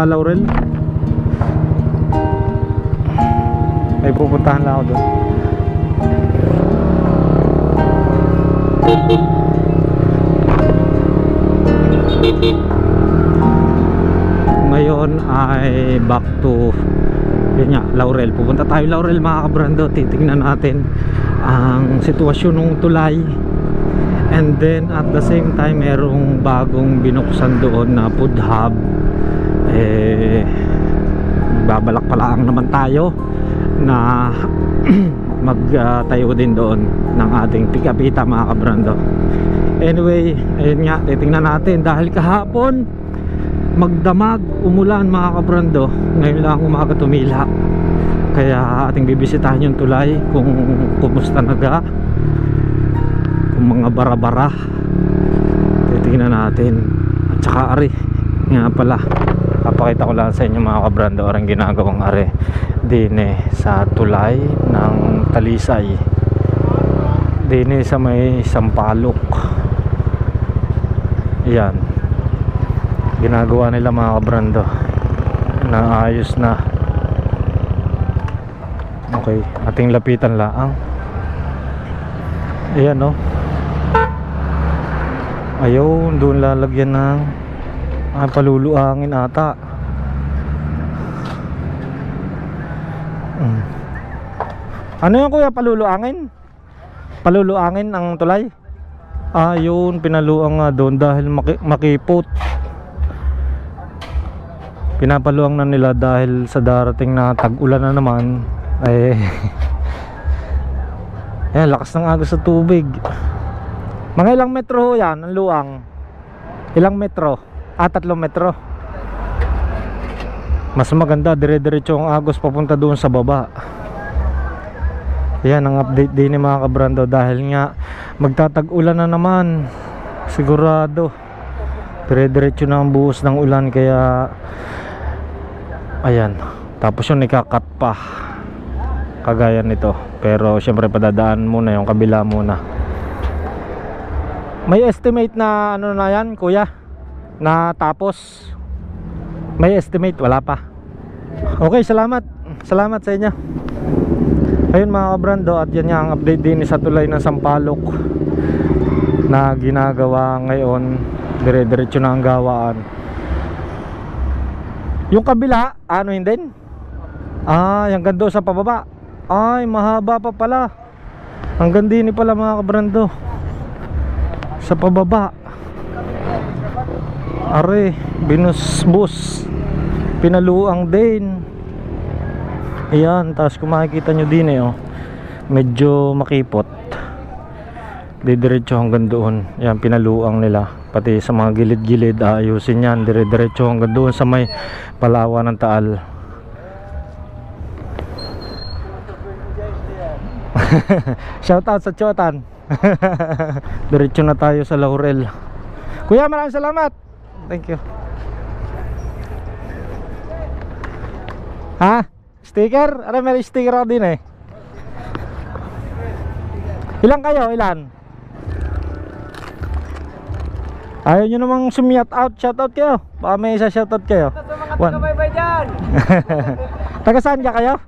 Laurel. May pupuntahan lang ako doon. Ngayon ay back to yun nga, Laurel. Pupunta tayo Laurel mga kabrando. Titignan natin ang sitwasyon ng tulay. And then at the same time merong bagong binuksan doon na food hub. Babalak pala naman tayo na magtayo din doon ng ating pikapita mga kabrando. Anyway, ayun nga, titingnan natin dahil kahapon magdamag, umulan mga kabrando. Ngayon lang umaga tumila. Kaya ating bibisitahin yung tulay kung kumusta naga, kung mga bara-bara. Titingnan natin. At saka ari, nga pala, papakita ko lang sa inyo mga kabrando ang ginagawang ari dine sa tulay ng Talisay, dine sa may Sampaloc. Yan ginagawa nila mga kabrando, na ayos na. Okay, ating lapitan lang. Ayan no, ayaw doon lalagyan ng paluluangin ata. Ano yung kuya, paluluangin? Paluluangin ang tulay? Yun, pinaluang nga doon dahil makipot. Pinapaluang na nila dahil sa darating na tag-ulan na naman. Ayan, lakas ng agos sa tubig. Mga ilang metro ho yan ang luang? Ilang metro? 3 metro. Mas maganda, dire-diretso ang agos papunta doon sa baba. Yan ang update din ni mga kabrando dahil nga magtatag-ulan na naman. Sigurado dire-diretso na ang buhos ng ulan. Kaya ayan, tapos yung ikakat pa kagaya nito. Pero syempre padadaan muna yung kabila muna. May estimate na ano na yan kuya, na tapos may estimate? Wala pa. Okay, salamat sa inyo. Ayun mga kabrando, at yan nga ang update din sa tulay ng Sampaloc na ginagawa ngayon. Dire-diretso na ang gawaan. Yung kabila, ano hindi? Hanggang doon sa pababa. Ay, mahaba pa pala. Hanggang din pala mga kabrando, sa pababa. Are, binusbus, pinaluang din. Ayan, tapos kung makikita nyo din medyo makipot. Didiretso hanggang doon. Ayan, pinaluang nila. Pati sa mga gilid-gilid, ayusin yan. Diretso hanggang doon sa may Palawan ng Taal. Shoutout sa Chotan. Diretso na tayo sa Laurel. Kuya, maraming salamat. Thank you. Sticker? Ano, may sticker ako din Ilan kayo? Ilan? Ayaw nyo namang sumiyat out. Shoutout kayo. Baka may isa shoutout kayo. Sa mga taga-baybay dyan. Taga saan ka kayo?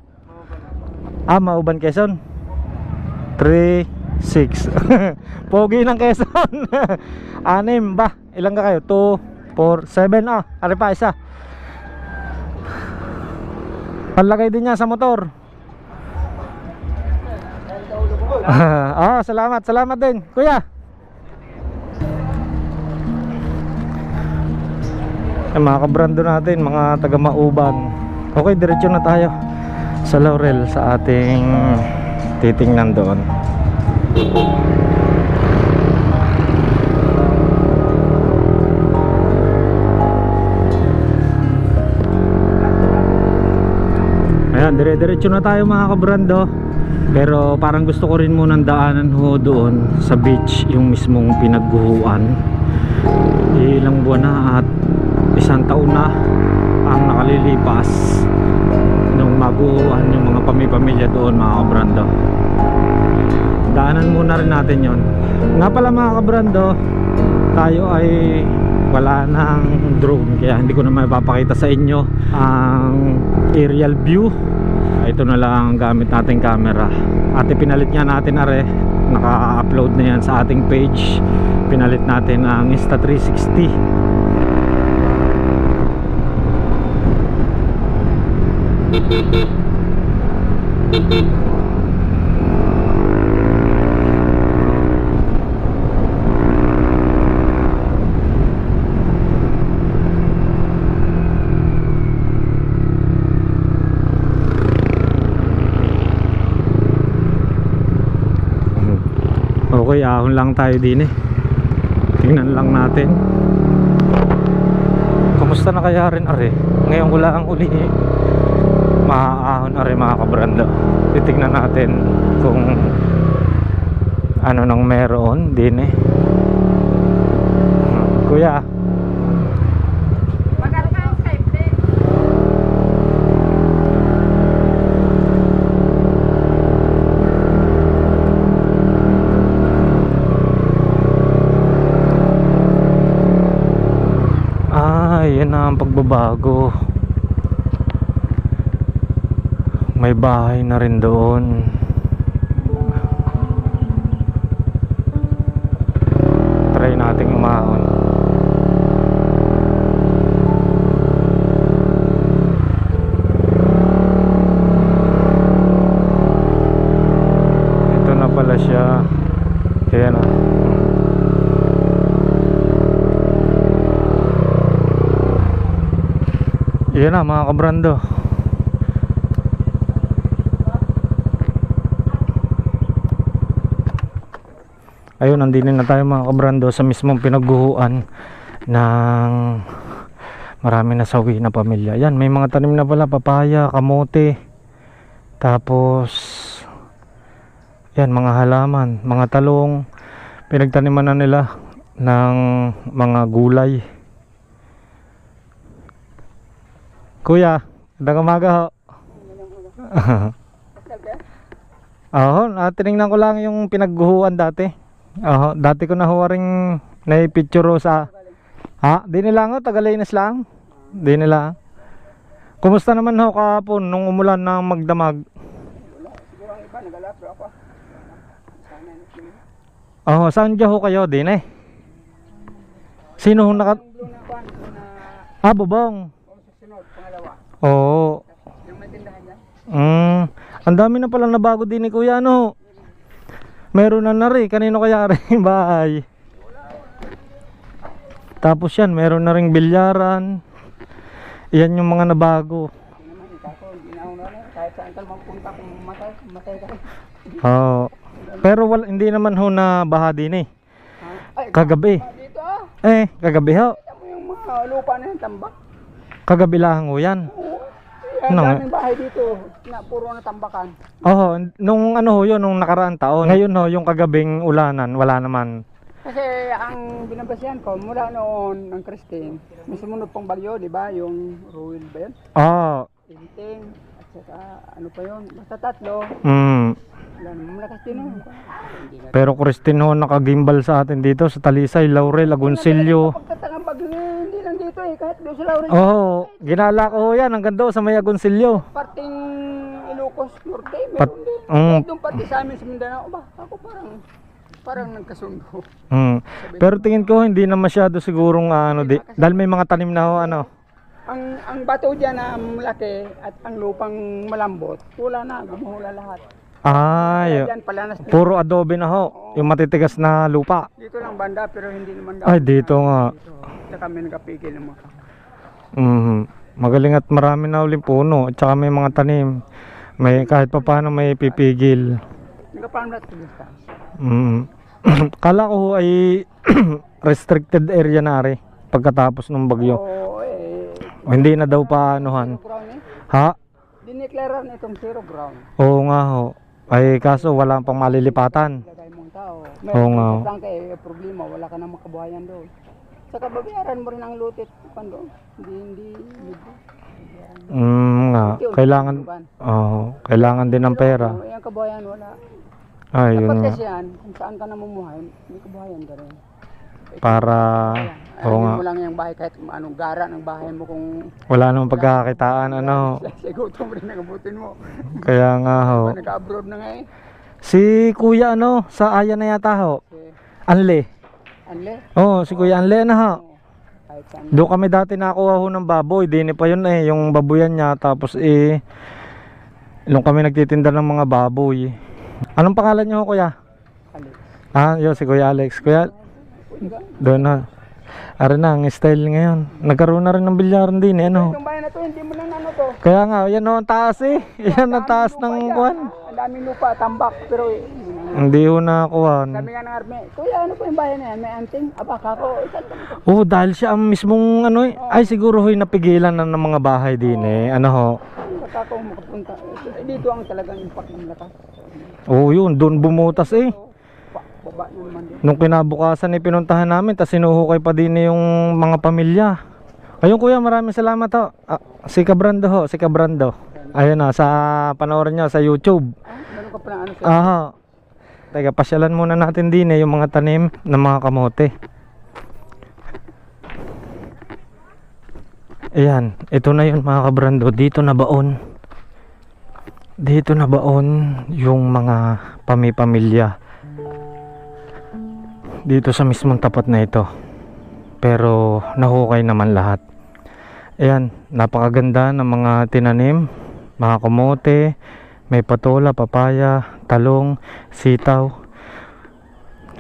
Mauban, Quezon. 3, 6. Pogi ng Quezon. 6 ba? Ilan ka kayo? 2, 4, 7. Ano pa isa? Panlagay din niya sa motor. Salamat din kuya. Mga kabrando natin, mga taga Mauban. Okay, diretso na tayo sa Laurel sa ating titingnan doon. Ayan, dire-diretso na tayo mga kabrando. Pero parang gusto ko rin munang daanan doon sa beach, yung mismong pinagguhuan. Ilang buwan na at 1 taon na ang nakalilipas nung maguhuan yung mga pamilya doon mga kabrando. Daanan muna rin natin yon. Nga pala mga kabrando, tayo ay wala nang drone, kaya hindi ko na mapapakita sa inyo ang aerial view. Ito na lang ang gamit nating camera. At pinalit nga natin are, naka-upload na yan sa ating page. Pinalit natin ang Insta360. Okay, ahon lang tayo din eh. Tingnan lang natin. Kumusta na kaya rin are? Ngayon ko lang uli maaahon are mga kabrando. Titignan natin kung ano nang meron din eh. Kuya, yan na ang pagbabago. May bahay na rin doon. Try nating umahon. Ito na pala siya. Ayan na. Yan na mga kabrando. Ayun, nandito na tayo mga kabrando sa mismong pinagguhuan ng marami na sawi na pamilya. Yan, may mga tanim na pala, papaya, kamote. Tapos yan, mga halaman, mga talong. Pinagtaniman na nila ng mga gulay. Kuya, magandang umaga ho. Tinignan ko lang yung pinagguhuan dati. Dati ko na ho ring naipicture sa... di nila nga, Tagalinas lang. Di nila. Kumusta naman ho kahapon nung umulan ng magdamag? Siguro ang iba, nagalapro ako. Saan dyan ho kayo din eh? Sino ho naka... Bubong. Oo. Yung may tindahan niya? Ang dami na pala nabago din ni Kuya, no? Meron na rin. Kanino kaya rin bahay? Tapos yan, meron na rin bilyaran. Yan yung mga nabago. Kahit saan ka magpunta kung matay ka. Pero hindi naman ho na baha din eh. Kagabi. Dito Kagabi ho. Kita mo yung mga lupa na yung tambak. Kagabi lang ho yan. Ang daming bahay dito na puro na tambakan. Nung ano ho yun, nung nakaraang taon. Ngayon ho, yung kagabing ulanan, wala naman. Kasi ang binabasihan ko, mula noon ng Christine, may sumunod pang bagyo, di ba? Yung Ruel ba yun? Tinting, at saka ano pa yun, basta tatlo. Wala naman malakas din ho. Pero Christine ho, nakagimbal sa atin dito sa Talisay, Laurel, Agoncillo. Pagkatangang bagyo, hindi lang dito eh, kahit doon sa Laurel. Ginala ko ho yan, hanggang doon sa may Agoncillo. Parting Ilocos Norte, meron din. Doon pati sa amin sa Mindanao, ako parang nagkasundo. Pero tingin ko hindi na masyado sigurong dahil may mga tanim na ho Ang bato diyan na malaki at ang lupang malambot, wala na, gumuhula lahat. Diyan pala puro adobe na ho, yung matitigas na lupa. Dito lang banda pero hindi naman dito nga. Dito kami nagapigil ng mga. Magaling at marami na uling puno at saka may mga tanim. May kahit pa paano may pipigil. Nagapamlat ko dito. Kala ko ay restricted area na rin pagkatapos ng bagyo. Hindi na daw paanuhan. Dineklara na itong zero ground. Oo nga ho. Ay kaso wala pang malilipatan. Oo nga ho. Problema, wala ka nang makabuhayan doon. Saka babayaran mo rin ang lutit doon. Hindi. Kailangan din ng pera. Yung kabuhayan wala. Yun Dapat nga. kasi yan, kung saan ka namumuhay, may kabuhayan ka rin. para oo nga. Mo lang yung bahay kahit anong gara ng bahay mo kung Wala namang pagkakakitaan ano. siguro mo rin nagabutin mo. Kaya nga ho. Nag-abroad na nga eh. Si Kuya ano, sa Aya na yata ho. Anle. Anle? Oo, si Kuya Anle na ho. Kahit saan. Doon kami dati nakuha ho ng baboy. Dini pa yun eh, yung babuyan niya. Tapos nung kami nagtitinda ng mga baboy. Anong pangalan niyo ho, Kuya? Alex. Ah, yun, si Kuya Alex. Kuya, doon na. Ara na, ang style ngayon. Nagkaroon na rin ng bilyaran din eh, ano. Itong bahay na to, hindi mo lang ano to. Kaya nga, yan ho, ang taas eh. Yan ang taas ng kuwan. Ang daming lupa, tambak, pero Hindi ho nakakuhan. sabi nga ng arme, kuya ano po yung bahay na yan? May anting? Aba, kako, isan ka nito. Oh, dahil siya ang mismong ano eh. Ay, siguro ho'y napigilan na ng mga bahay din eh. Ano ho. Kako, makapunta. Dito ang talagang impact ng lakas. Oh, yun, doon bumutas eh. Baba na naman din. Nung kinabukasan eh, pinuntahan namin, tas sinuhukay pa din yung mga pamilya. Ayun kuya, maraming salamat ho. Ah, si Cabrando ho, si Cabrando. Ayun na, sa panoorin nyo sa YouTube. Meron ka pa na ano sa Aha. Teka, pasyalan muna natin din eh, yung mga tanim ng mga kamote. Ayan, ito na yun mga Cabrando. Dito na baon. Dito na baon yung mga pamilya. Dito sa mismong tapat na ito. Pero nahukay naman lahat. Ayan, napakaganda ng mga tinanim, mga kamote, may patola, papaya, talong, sitaw,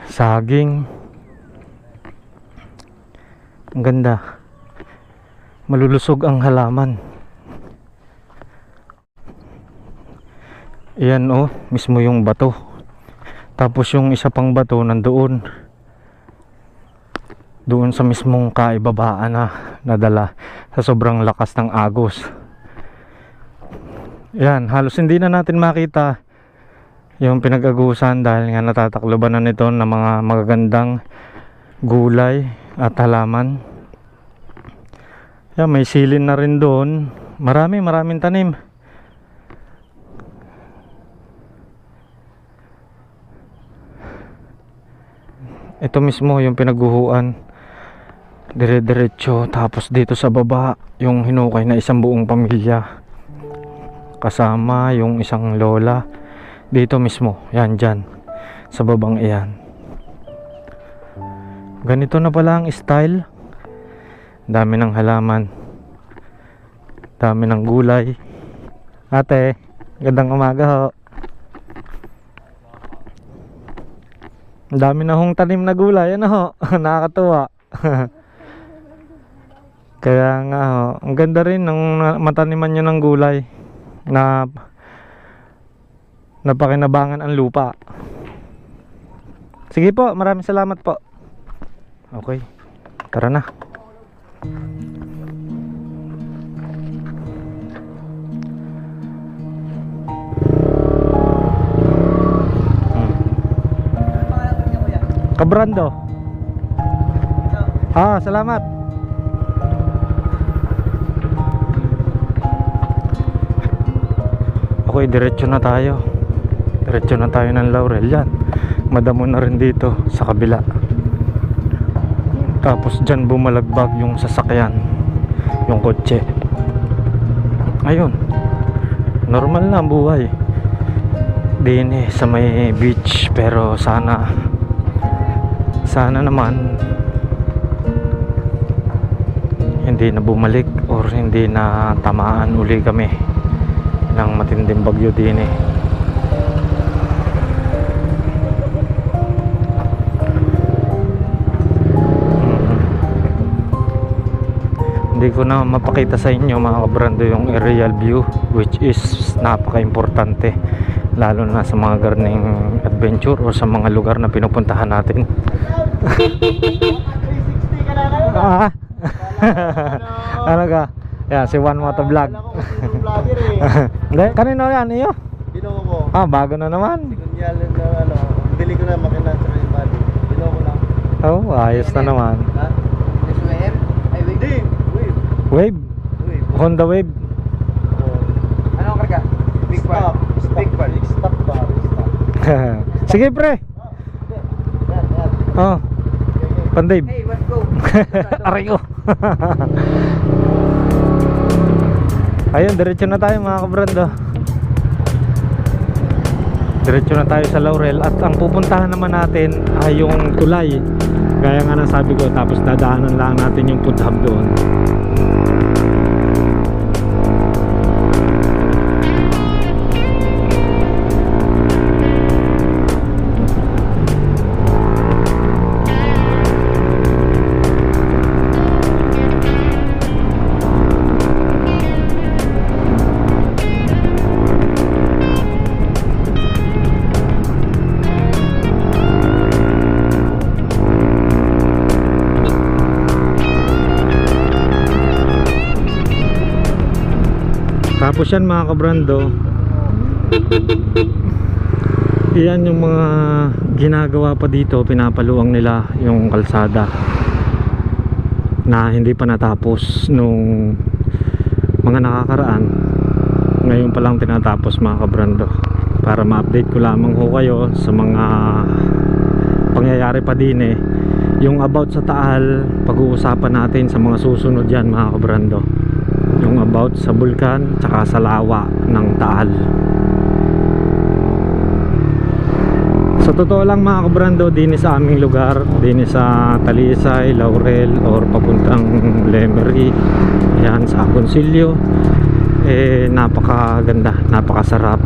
saging. Ang ganda. Malulusog ang halaman. Ayan oh, mismo yung bato. Tapos yung isa pang bato nandoon. Doon sa mismong kaibabaan na nadala sa sobrang lakas ng agos. Yan, halos hindi na natin makita yung pinag-agusan dahil nga natatakloban na nito ng mga magagandang gulay at halaman. Yan, may silin na rin doon. Maraming tanim. Ito mismo yung pinaguhuan. Dire-diretso, tapos dito sa baba yung hinukay na isang buong pamilya kasama yung isang lola. Dito mismo, yan dyan sa babang iyan. Ganito na pala ang style. Dami ng halaman, dami ng gulay. Ate, gandang umaga ho. Ang dami na hong tanim na gulay, ano ho. Nakakatuwa. Kaya nga ho, ang ganda rin ng mataniman nyo ng gulay na napakinabangan ang lupa. Sige po, maraming salamat po. Okay, tara na. Cabrando. Ah, salamat. Okay, diretso na tayo. Diretso na tayo ng Laurel. Yan, madamo na rin dito sa kabila. Tapos dyan bumalagbag yung sasakyan, yung kotse. Ayun, normal na ang buhay din eh, sa may beach. Pero sana naman hindi na bumalik or hindi na tamaan uli kami ng matinding bagyo din eh. Hindi ko na mapakita sa inyo mga kabrando yung aerial view, which is napaka-importante lalo na sa mga gardening adventure o sa mga lugar na pinupuntahan natin. Ah. Ano ka? Yan, si Juan Moto Vlog. Hindi, kanino yan? Iyo? Binuho ko. Ah, bago na naman. Sigunyal na ano, bili ko na makina sa yung body. Binuho ko lang. Oh, ayos na naman. Ha? Swear? Ay, wait. Hindi, wave. Wave? Wave. Honda Wave? Oh. Anong karga? Big Stop. bar. Big bar. Stop bar. Stop. Sige pre. Yan, yan. Oh. Okay, okay. Pandave. Hey, let's go. Aray ko. Ayun, diretso na tayo mga kabrando. Diretso na tayo sa Laurel. At ang pupuntahan naman natin ay yung tulay. Gaya nga ng sabi ko, tapos dadaanan lang natin yung food hub doon. Tapos yan mga kabrando, yan yung mga ginagawa pa dito, pinapaluang nila yung kalsada na hindi pa natapos nung mga nakakaraan. Ngayon pa lang tinatapos mga kabrando, para ma-update ko lamang ho kayo sa mga pangyayari pa din eh. Yung about sa Taal, pag-uusapan natin sa mga susunod yan mga kabrando, yung about sa bulkan tsaka sa lawa ng Taal. Sa totoo lang mga kabrando, din sa aming lugar, din sa Talisay, Laurel or papuntang Lemery, yan sa Agoncillo, napakaganda, napakasarap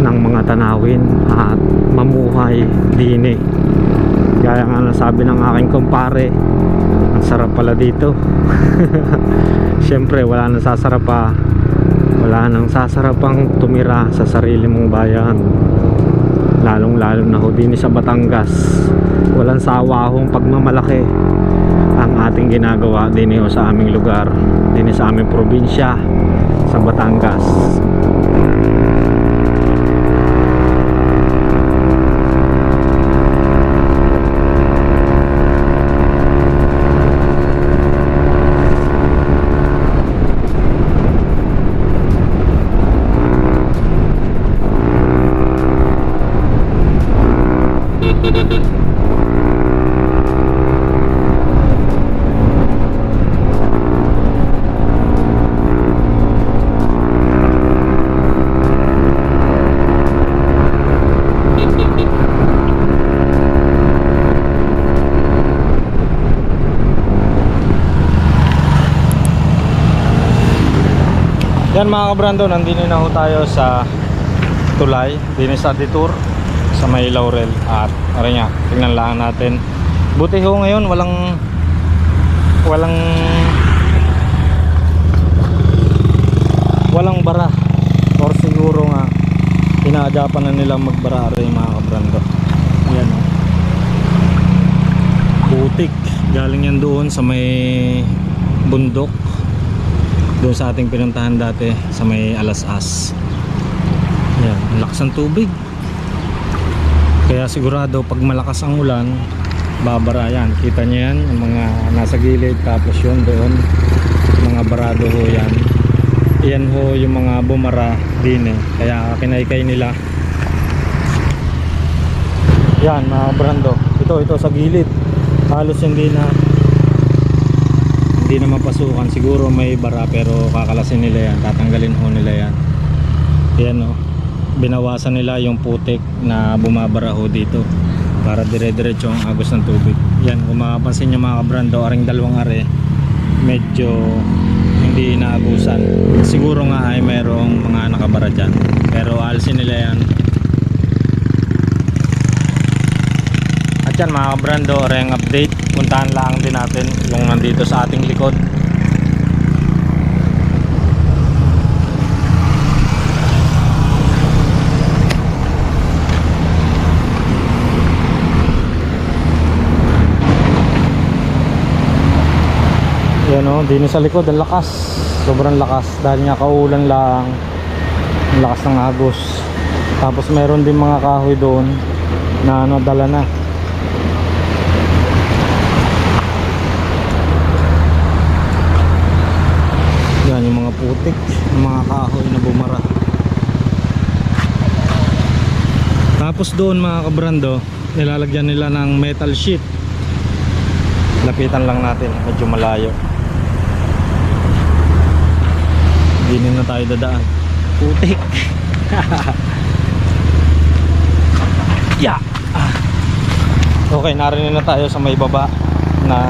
ng mga tanawin at mamuhay din eh. Gaya nga nasabi ng aking kumpare, ang sarap pala dito. Siyempre wala nang sasarap pa, wala nang sasarap pang tumira sa sarili mong bayan, lalong lalo na ho din sa Batangas. Walang sawa hong pagmamalaki ang ating ginagawa din ho sa aming lugar, din sa aming probinsya sa Batangas. Yan mga kabrando, nandito na ho tayo sa tulay, din sa detour sa may Laurel. At aray nga, tingnan lang natin. Buti ho ngayon walang bara, or siguro nga inaadapan na nilang magbara aray mga kabrando. Yan o, putik, galing yan doon sa may bundok, doon sa ating pinuntahan dati sa may Alas-as. Yan, lakas ng tubig. Kaya sigurado pag malakas ang ulan, babara yan. Kita nyo yan, yung mga nasa gilid, tapos yun doon, mga barado ho yan. Yan ho yung mga bumara din eh. Kaya kinaykay nila. Yan mga brando. Ito sa gilid. Halos hindi na mapasukan. Siguro may bara pero kakalasin nila yan. Tatanggalin ho nila yan. Yan o. Binawasan nila yung putik na bumabara ho dito para dire-diretso ang agos ng tubig. Yan, kung makapansin nyo mga kabrando, aring dalawang are medyo hindi inaagusan. Siguro nga ay mayroong mga nakabara dyan, pero alisin nila yan. At yan mga kabrando, aring update, puntahan lang din natin yung nandito sa ating likod. Yan o, din sa likod, ang lakas, sobrang lakas dahil nga kaulan lang, ang lakas ng agos. Tapos meron din mga kahoy doon na dala na. Yan yung mga putik, yung mga kahoy na bumara. Tapos Tapos doon mga kabrando, nilalagyan nila ng metal sheet. Lapitan lang natin, medyo malayo. Hindi na tayo dadaan. Putik. Yeah. Okay, narinig na tayo sa may baba na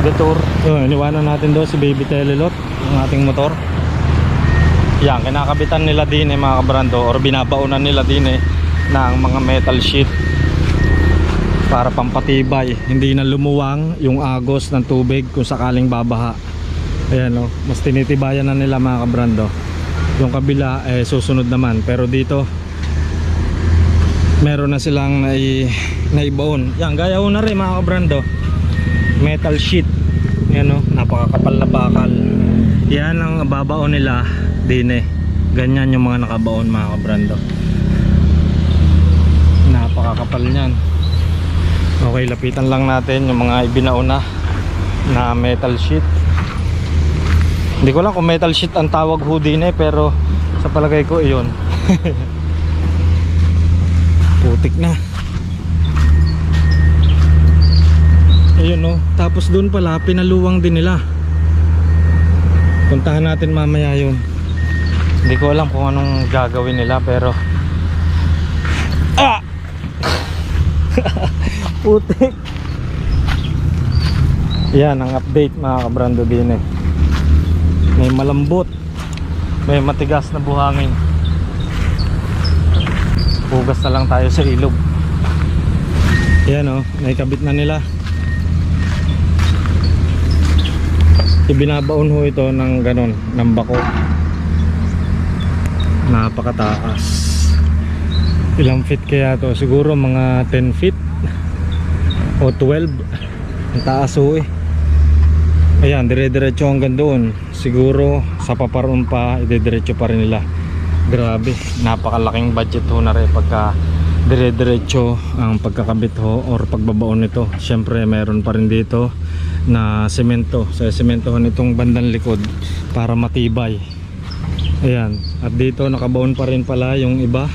detour. Iniwanan natin doon si Baby Telelot, yung ating motor. Yan, kinakabitan nila din mga kabrando, or binabaunan nila din ng mga metal sheet para pampatibay, hindi na lumuwang yung agos ng tubig kung sakaling babaha. Ayan o, mas tinitibayan na nila mga kabrando. Yung kabila susunod naman, pero dito meron na silang naibaon. Yan, gaya ho na rin mga kabrando, metal sheet. Yan o, napakakapal na bakal. Yan ang babaon nila din ganyan yung mga nakabaon mga kabrando. Napakakapal nyan. Okay, lapitan lang natin yung mga ibinauna na metal sheet. Hindi ko lang kung metal sheet ang tawag ho din pero sa palagay ko iyon. Putik na. Ayun no. Tapos doon pala pinaluwang din nila. Puntahan natin mamaya yun. Hindi ko alam kung anong gagawin nila pero putik. Yan ang update mga kabrando din may malambot, may matigas na buhangin. Hugas na lang tayo sa ilog. Yan o, naikabit na nila. Ibinabaon ho ito ng ganon, ng bako. Napakataas. Ilang feet kaya to? Siguro mga 10 feet o 12. Ang taas ho Ayan, dire-diretso hanggang doon. Siguro sa paparoon pa, ide-diretso pa rin nila. Grabe, napakalaking budget ho na rin pagka dire-diretso ang pagkakabit ho or pagbabaon nito. Siyempre meron pa rin dito na semento. Sa semento nitong bandang likod para matibay. Ayan, at dito nakabaon pa rin pala yung iba,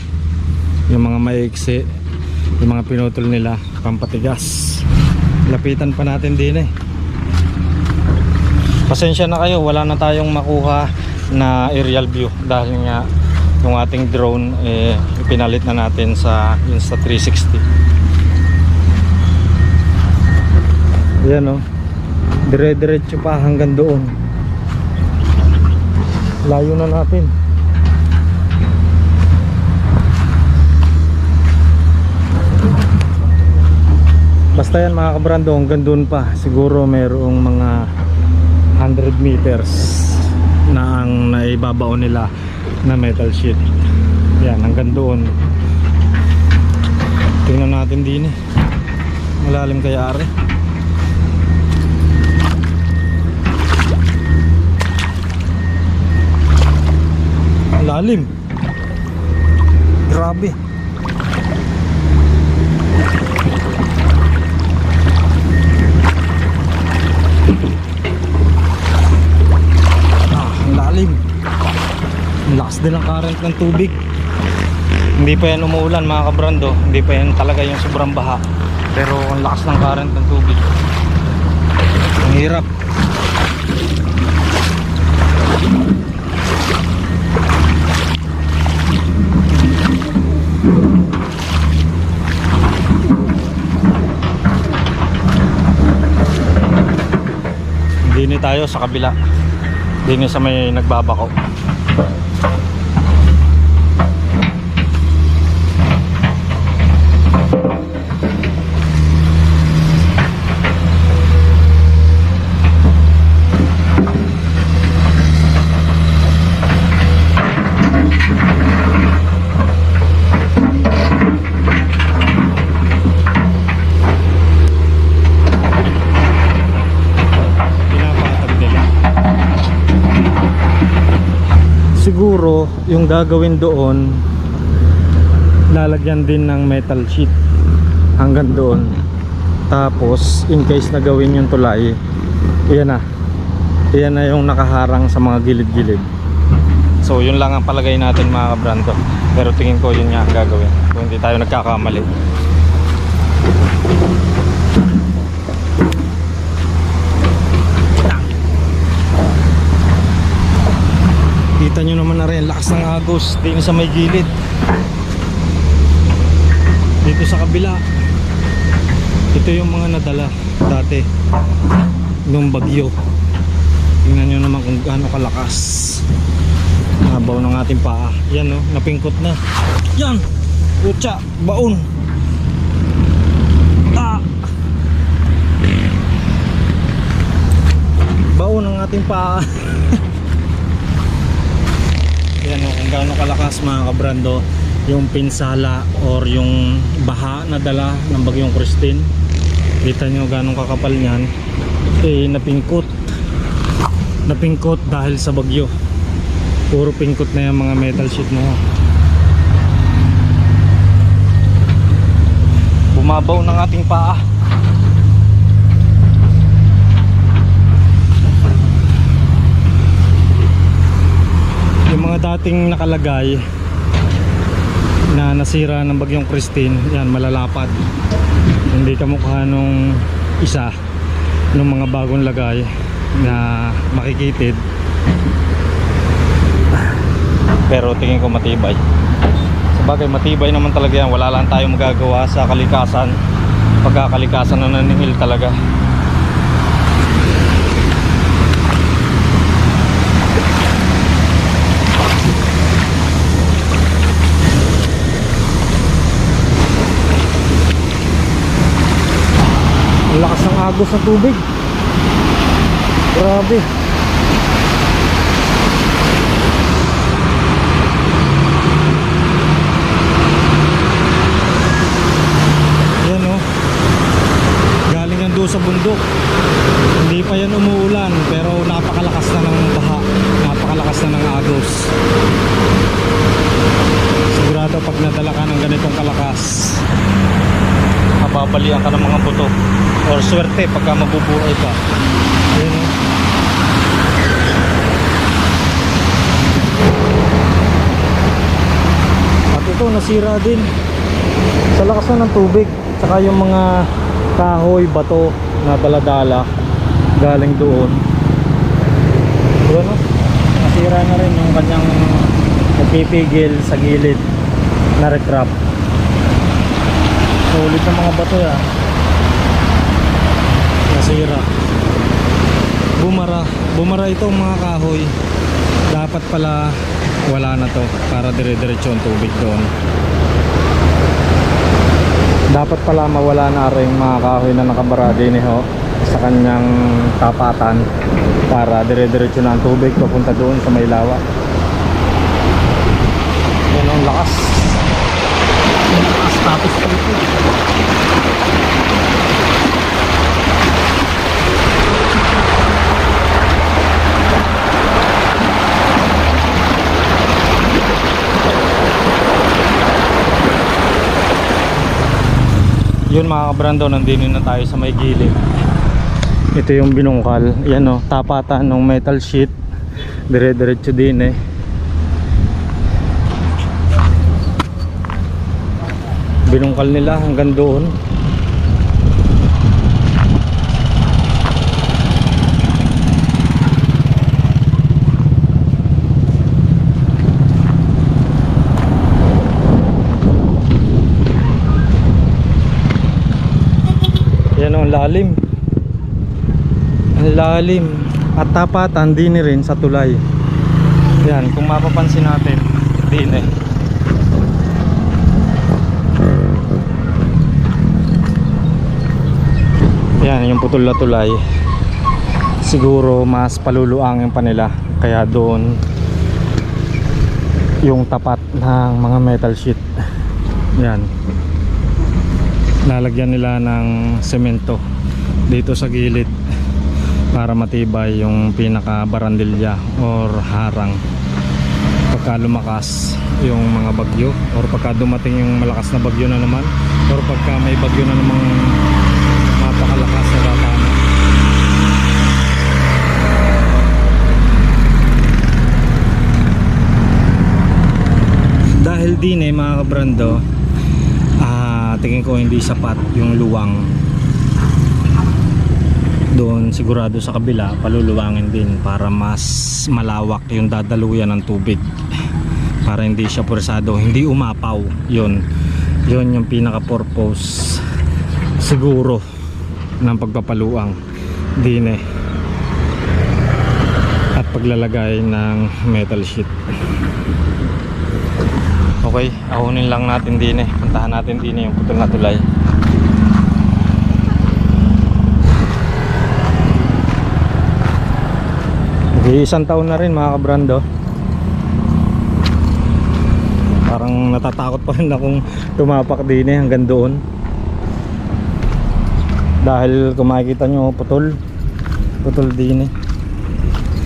yung mga maiksi, yung mga pinutol nila pampatigas. Lapitan pa natin din Pasensya na kayo, wala na tayong makuha na aerial view dahil nga yung ating drone ipinalit na natin sa Insta360. Ayan o, dire-diretso pa hanggang doon. Layo na natin. Basta yan mga kabrando, hanggang doon pa. Siguro mayroong mga 100 meters na ang naibabaon nila na metal sheet. Yan, hanggang doon. Tingnan natin din malalim kaya are. Lalim. Grabe. Lalim. Ang lakas din ang current ng tubig. Hindi pa yan umuulan mga kabrando, hindi pa yan talaga yung sobrang baha, pero ang lakas ng current ng tubig. Ang hirap. Dini tayo sa kabila. Dini sa may nagbabako. Siguro yung gagawin doon, lalagyan din ng metal sheet hanggang doon. Tapos in case na gawin yung tulay, iyan na yung nakaharang sa mga gilid-gilid. So yun lang ang palagay natin mga kabrando. Pero tingin ko yun nga ang gagawin kung hindi tayo nagkakamali. Kita nyo naman na rin, lakas ng agos din sa may gilid. Dito sa kabila, ito yung mga nadala dati nung bagyo. Tingnan nyo naman kung gaano kalakas. Nabaw ng ating paa. Yan oh, napingkot na. Yan, putya, baon. Baon ang ating paa. Yan o, kung gaano kalakas mga kabrando yung pinsala or yung baha na dala ng bagyong Christine. Kita nyo gaano kakapal nyan. Napingkot dahil sa bagyo. Puro pingkot na yung mga metal sheet mo. Bumabaw ng ating paa. Yung mga dating nakalagay na nasira ng bagyong Christine, yan malalapad. Hindi kamukha nung isa nung mga bagong lagay na makikitid. Pero tingin ko matibay. Sabagay matibay naman talaga yan. Wala lang tayong magagawa sa kalikasan. Pagkakalikasan na naningil talaga. Ang lakas ng agos ng tubig. Grabe. Yan oh. Galing yan doon sa bundok. Hindi pa yan umuulan, pero napakalakas na ng baha. Napakalakas na ng agos. Sigurado pag nadala ka ng ganitong kalakas, mababalian ka ng mga buto. Or swerte pagka mabubuhay ka. Ayan o. At ito nasira din sa lakas na ng tubig. Saka yung mga kahoy, bato na daladala galing doon. Ayan o. Nasira na rin yung kanyang nagpipigil sa gilid na retrap. Sulit ng mga bato yan. Nasira. Bumara itong mga kahoy. Dapat pala wala na to para dire-diretso ang tubig doon. Dapat pala mawala na rin mga kahoy na nakabara din sa kanyang tapatan para dire-diretso na ang tubig papunta doon sa may lawa. Yan ang lakas. Tapos ito. Yun mga kabrando, nandinin na tayo sa may gilid. Ito yung binungkal. Yan o, tapatan ng metal sheet. Dire-diretso din eh. Binungkal nila hanggang doon. Yan ang lalim. Ang lalim. At tapatan din rin sa tulay. Yan, kung mapapansin natin, din eh. Yan yung putol na tulay. Siguro mas paluluangin pa nila. Kaya doon yung tapat ng mga metal sheet. Yan. Lalagyan nila ng semento dito sa gilid para matibay yung pinaka barandilya or harang pagka lumakas yung mga bagyo or pagka dumating yung malakas na bagyo na naman or pagka may bagyo na namang napakalakas na datana. dahil din mga kabrando, tingin ko hindi sapat yung luwang doon. Sigurado sa kabila paluluwangin din para mas malawak yung dadaluyan ng tubig, para hindi siya pursado, hindi umapaw. Yun yung pinaka purpose siguro ng pagpapaluang din at paglalagay ng metal sheet. Okay, ahunin lang natin din puntahan natin din yung putol na tulay. Okay, 1 taon na rin mga kabrando. Parang natatakot pa rin akong tumapak din hanggang doon, dahil kung makikita nyo putol din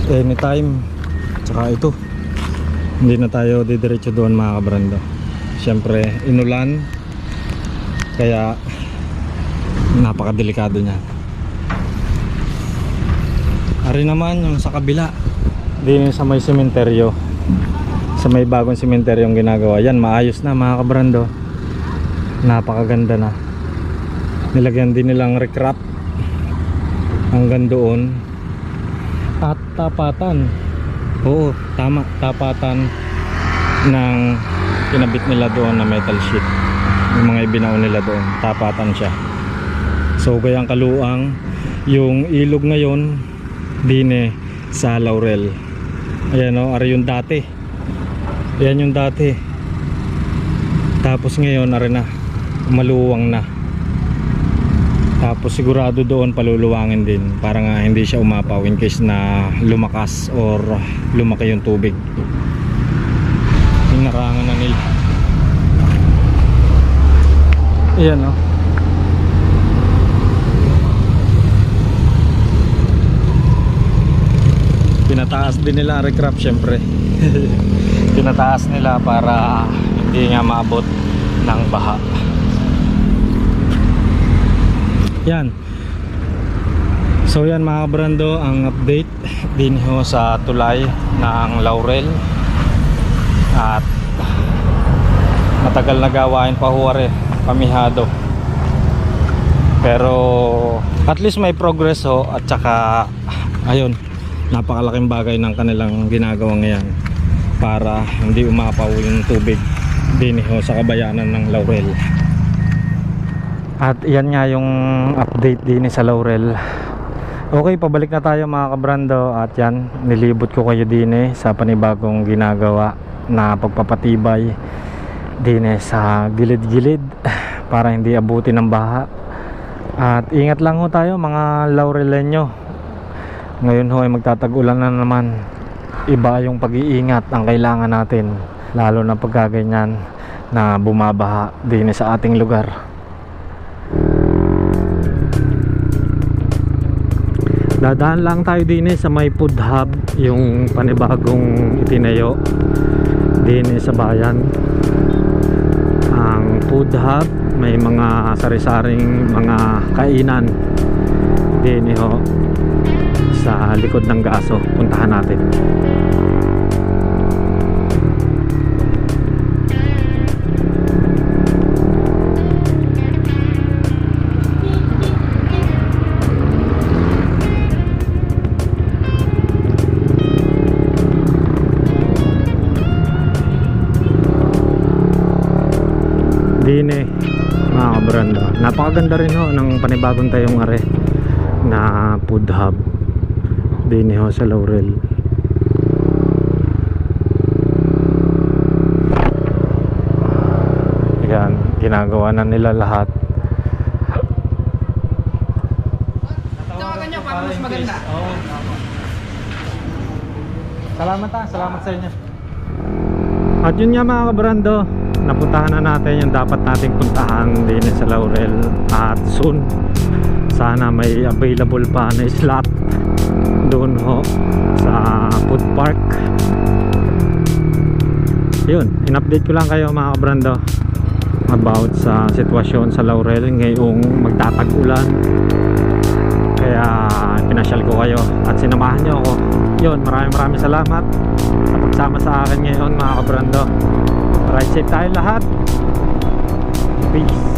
anytime. Tsaka ito, hindi na tayo didiretso doon mga kabrando. Siyempre inulan, kaya napakadelikado niya. Ari naman yung sa kabila, din sa may sementeryo, sa may bagong sementeryo yung ginagawa. Yan, maayos na mga kabrando, napakaganda na. Nilagyan din nilang recrap hanggang doon. At tapatan, oo tama, tapatan ng kinabit nila doon na metal sheet, yung mga ibinaw nila doon, tapatan siya. So gayang kaluang yung ilog ngayon din sa Laurel. Ayan o, ari yung dati, ayan yung dati, tapos ngayon ari na, maluwang na. Tapos sigurado doon paluluwangin din para nga hindi siya umapaw in case na lumakas or lumaki yung tubig. Hinarangan na nila. Ayan o. Pinataas din nila ang recrap syempre. Pinataas nila para hindi nga maabot ng baha. Yan. So yan mga kabrando, ang update din ho sa tulay ng Laurel. At matagal na gawain pa huwari, pamihado. Pero at least may progress ho. At saka ayun, napakalaking bagay ng kanilang ginagawa ngayon para hindi umapaw yung tubig din ho sa kabayanan ng Laurel. At yan nga yung update din sa Laurel. Okay, pabalik na tayo mga kabrando. At yan, nilibot ko kayo din sa panibagong ginagawa na pagpapatibay din sa gilid-gilid para hindi abutin ng baha. At ingat lang ho tayo mga Laurelenyo. Ngayon ho ay magtatag-ulan na naman. Iba yung pag-iingat ang kailangan natin, lalo na pagkaganyan na bumabaha din sa ating lugar. Dadaan lang tayo din sa may food hub, yung panibagong itinayo din sa bayan. Ang food hub may mga sari-saring mga kainan din ho sa likod ng Gaso. Puntahan natin. Dine mga kabrando, napakaganda rin ho ng panibagong tayong are na food hub dine ho sa Laurel. Yan, ginagawa na nila lahat. Tawagan niyo para mas maganda. Salamat sa inyo. At yun nga mga kabrando, napuntahan na natin yung dapat nating puntahan din sa Laurel. At soon, sana may available pa na slot doon ho sa food park. Yun, in-update ko lang kayo mga kabrando about sa sitwasyon sa Laurel ngayong magtatag-ulan. Kaya pinasyal ko kayo at sinamahan nyo ako. Yun, maraming salamat sa pagsama sa akin ngayon mga kabrando. Ride safe tayo lahat. Peace.